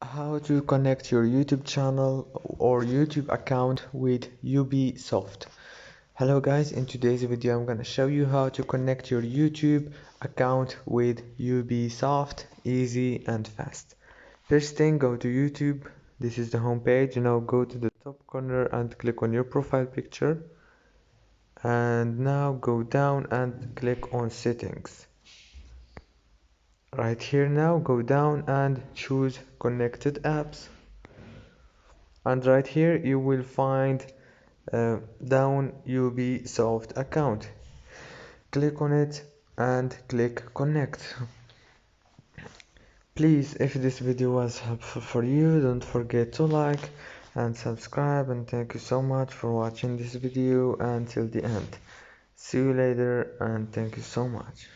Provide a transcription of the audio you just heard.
How to connect your YouTube channel or YouTube account with Ubisoft. Hello guys, in today's video I'm gonna show you how to connect your YouTube account with Ubisoft easy and fast. First thing, go to YouTube. This is the home page. Now go to the top corner and click on your profile picture, and now go down and click on settings. Right here, now go down and choose connected apps, and right here you will find down Ubisoft account. Click on it and click connect. Please, if this video was helpful for you, don't forget to like and subscribe, and thank you so much for watching this video until the end. See you later and thank you so much.